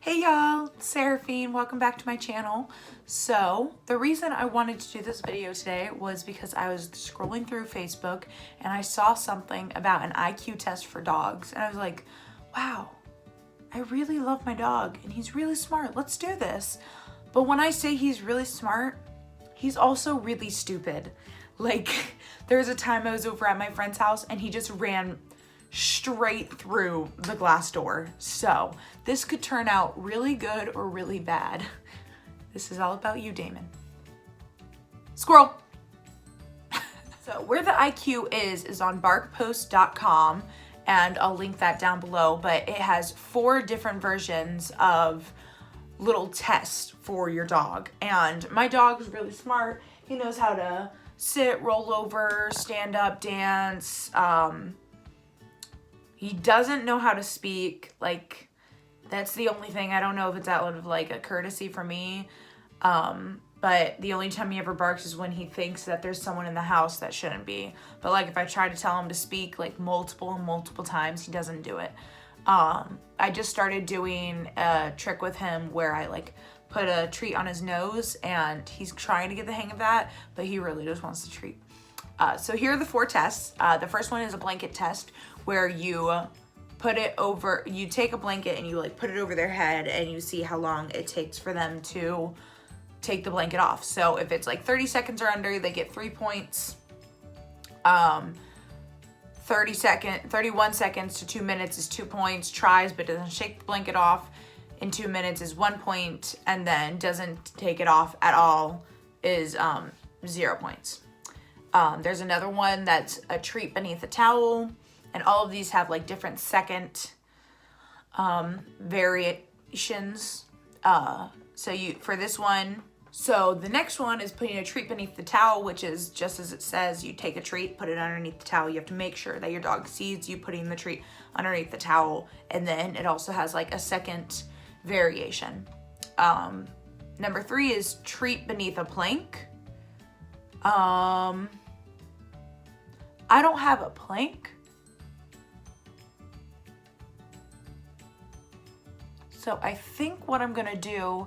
Hey y'all, it's Saraphine. Welcome back to my channel. So the reason I wanted to do this video today was because I was scrolling through Facebook and I saw something about an IQ test for dogs. And I was like, wow, I really love my dog and he's really smart. Let's do this. But when I say he's really smart, he's also really stupid. Like there was a time I was over at my friend's house and he just ran straight through the glass door. So this could turn out really good or really bad. This is all about you, Damon. Squirrel. So where the IQ is on barkpost.com, and I'll link that down below, but it has 4 different versions of little tests for your dog. And my dog is really smart. He knows how to sit, roll over, stand up, dance. He doesn't know how to speak. Like, that's the only thing. I don't know if it's out of like a courtesy for me. But the only time he ever barks is when he thinks that there's someone in the house that shouldn't be. But like if I try to tell him to speak like multiple times, he doesn't do it. I just started doing a trick with him where I like put a treat on his nose and he's trying to get the hang of that, but he really just wants the treat. So here are the 4 tests. The first one is a blanket test where you put it over, you take a blanket and you like put it over their head and you see how long it takes for them to take the blanket off. So if it's like 30 seconds or under, they get 3 points. 31 seconds to 2 minutes is 2 points. Tries but doesn't shake the blanket off in 2 minutes is 1 point, and then doesn't take it off at all is 0 points. There's another one that's a treat beneath a towel, and all of these have like different second variations. For this one, so the next one is putting a treat beneath the towel, which is just as it says. You take a treat, put it underneath the towel. You have to make sure that your dog sees you putting the treat underneath the towel, and then it also has like a second variation. Number 3 is treat beneath a plank. I don't have a plank. So I think what I'm gonna do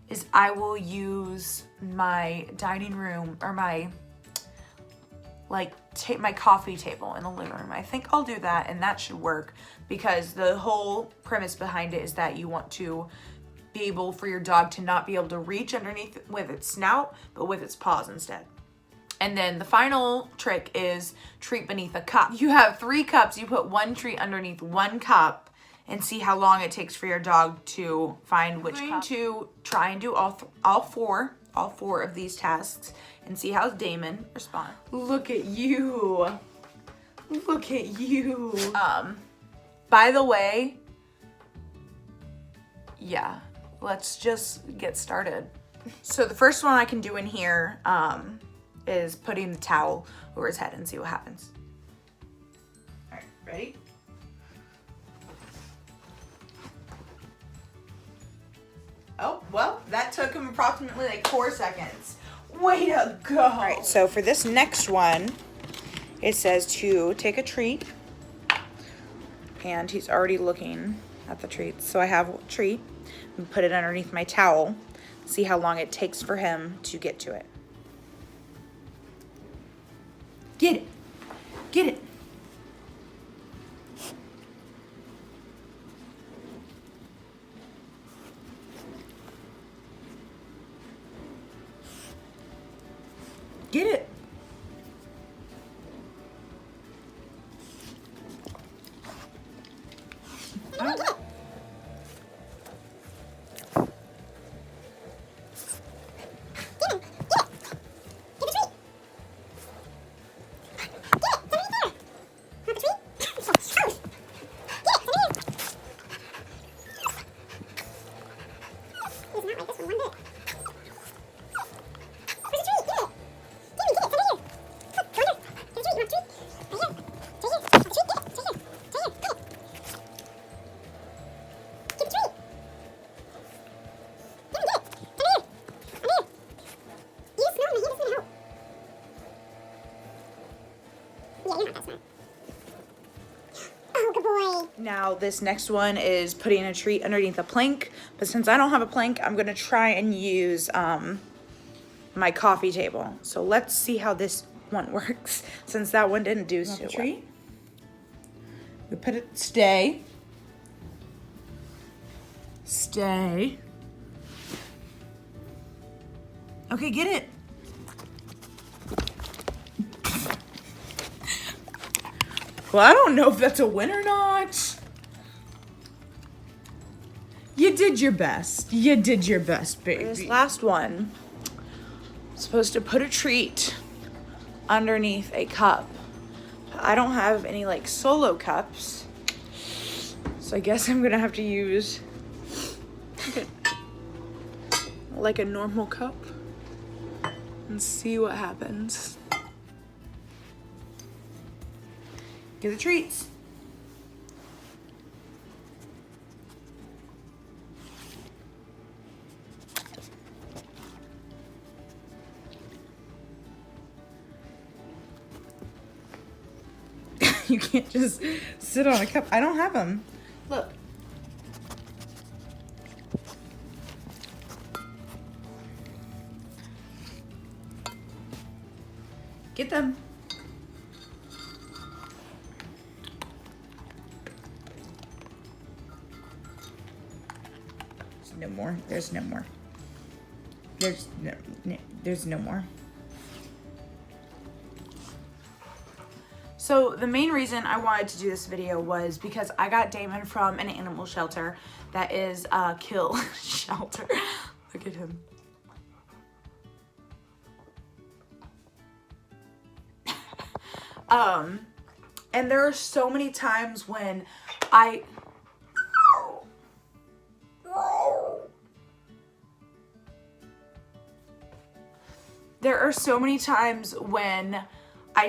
is I will use my dining room or my my coffee table in the living room. I think I'll do that, and that should work because the whole premise behind it is that you want to be able for your dog to not be able to reach underneath with its snout, but with its paws instead. And then the final trick is treat beneath a cup. You have 3 cups. You put 1 treat underneath 1 cup and see how long it takes for your dog to find which cup. I'm going to try and do all four of these tasks and see how Damon responds. Look at you. Look at you. By the way, yeah, let's just get started. So the first one I can do in here, is putting the towel over his head and see what happens. All right, ready? Oh, well, that took him approximately like 4 seconds. Way to go. All right, so for this next one, it says to take a treat, and he's already looking at the treat. So I have a treat and put it underneath my towel, see how long it takes for him to get to it. Get it. Get it. Get it. Now this next one is putting a treat underneath a plank, but since I don't have a plank, I'm gonna try and use my coffee table. So let's see how this one works, since that one didn't do so well. We put it, stay. Stay. Okay, get it. Well, I don't know if that's a win or not. You did your best. You did your best, baby. This last one, I'm supposed to put a treat underneath a cup. I don't have any like solo cups, so I guess I'm gonna have to use like a normal cup and see what happens. Get the treats. You can't just sit on a cup. I don't have them. Look. Get them. There's no more. There's no more. There's no more. So the main reason I wanted to do this video was because I got Damon from an animal shelter that is a kill shelter. Look at him. And there are so many times when I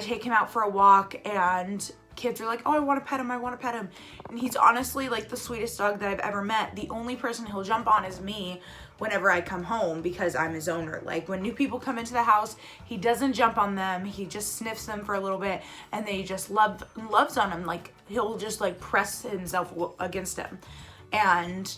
take him out for a walk and kids are like, oh, I want to pet him, I want to pet him. And he's honestly like the sweetest dog that I've ever met. The only person he'll jump on is me whenever I come home because I'm his owner. Like when new people come into the house, he doesn't jump on them. He just sniffs them for a little bit and they just loves on him. Like he'll just like press himself against him. And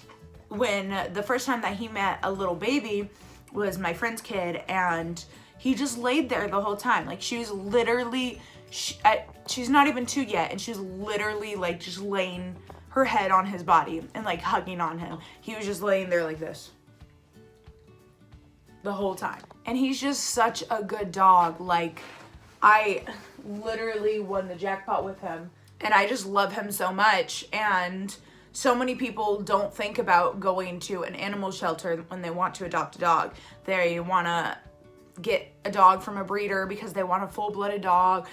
when the first time that he met a little baby was my friend's kid, and he just laid there the whole time. Like she was literally, she's not even 2 yet, and she was literally like just laying her head on his body and like hugging on him. He was just laying there like this the whole time. And he's just such a good dog. Like I literally won the jackpot with him, and I just love him so much. And so many people don't think about going to an animal shelter when they want to adopt a dog. They want to get a dog from a breeder because they want a full-blooded dog.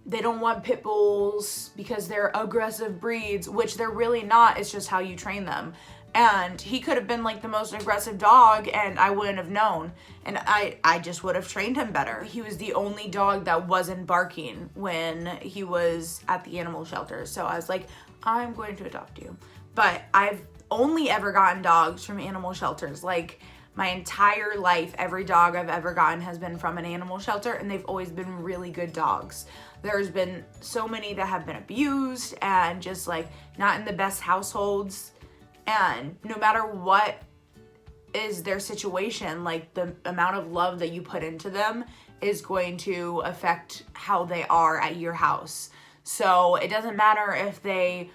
They don't want pit bulls because they're aggressive breeds, which they're really not. It's just how you train them. And he could have been like the most aggressive dog and I wouldn't have known. And I just would have trained him better. He was the only dog that wasn't barking when he was at the animal shelter. So I was like, I'm going to adopt you. But I've only ever gotten dogs from animal shelters. Like my entire life, every dog I've ever gotten has been from an animal shelter, and they've always been really good dogs. There's been so many that have been abused and just like not in the best households. And no matter what is their situation, like the amount of love that you put into them is going to affect how they are at your house. So it doesn't matter if they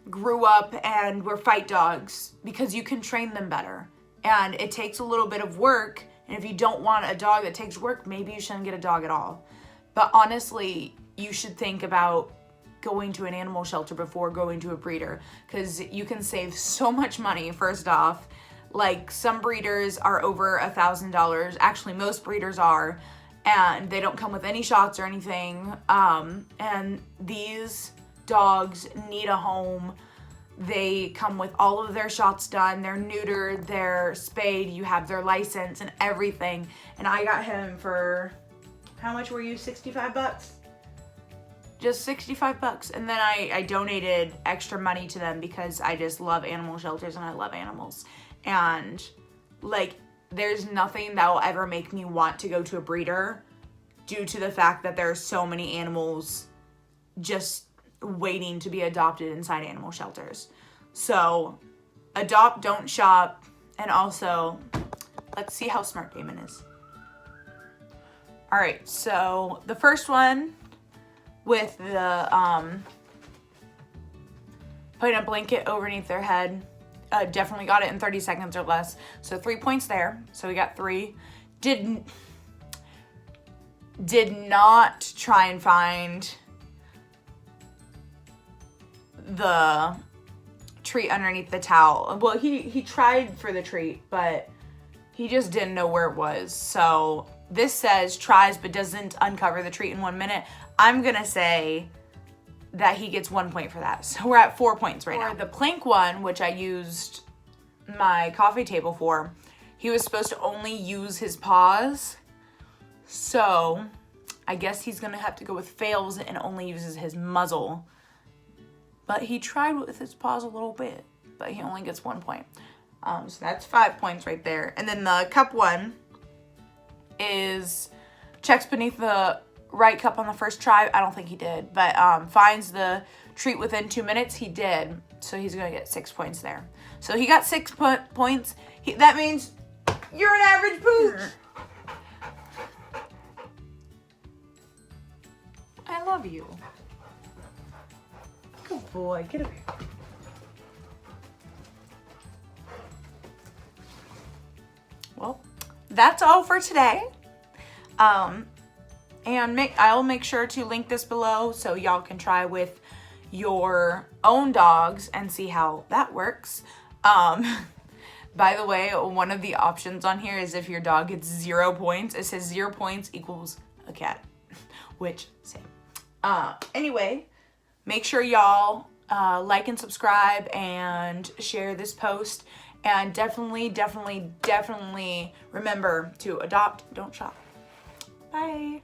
grew up and were fight dogs, because you can train them better. And it takes a little bit of work. And if you don't want a dog that takes work, maybe you shouldn't get a dog at all. But honestly, you should think about going to an animal shelter before going to a breeder, because you can save so much money. First off, like some breeders are over $1,000. Actually, most breeders are, and they don't come with any shots or anything. And these dogs need a home. They come with all of their shots done. They're neutered, they're spayed, you have their license and everything. And I got him for, how much were you, 65 bucks? Just 65 bucks. And then I donated extra money to them because I just love animal shelters and I love animals. And like, there's nothing that will ever make me want to go to a breeder due to the fact that there are so many animals just waiting to be adopted inside animal shelters. So adopt, don't shop, and also let's see how smart Damon is. All right, so the first one with the putting a blanket underneath their head, definitely got it in 30 seconds or less. So 3 points there. So we got 3. Did not try and find the treat underneath the towel. Well, he tried for the treat, but he just didn't know where it was. So this says tries but doesn't uncover the treat in 1 minute. I'm gonna say that he gets 1 point for that. So we're at 4 points right now. For the plank one, which I used my coffee table for, he was supposed to only use his paws. So I guess he's gonna have to go with fails and only uses his muzzle. But he tried with his paws a little bit, but he only gets 1 point. So that's 5 points right there. And then the cup one is checks beneath the right cup on the first try. I don't think he did, but finds the treat within 2 minutes. He did, so he's gonna get 6 points there. So he got 6 points. That means you're an average pooch. I love you. Good boy. Get over here. Well, that's all for today. And I'll make sure to link this below so y'all can try with your own dogs and see how that works. By the way, one of the options on here is if your dog gets 0 points, it says 0 points equals a cat, which same. Anyway, make sure y'all like and subscribe and share this post, and definitely remember to adopt, don't shop. Bye.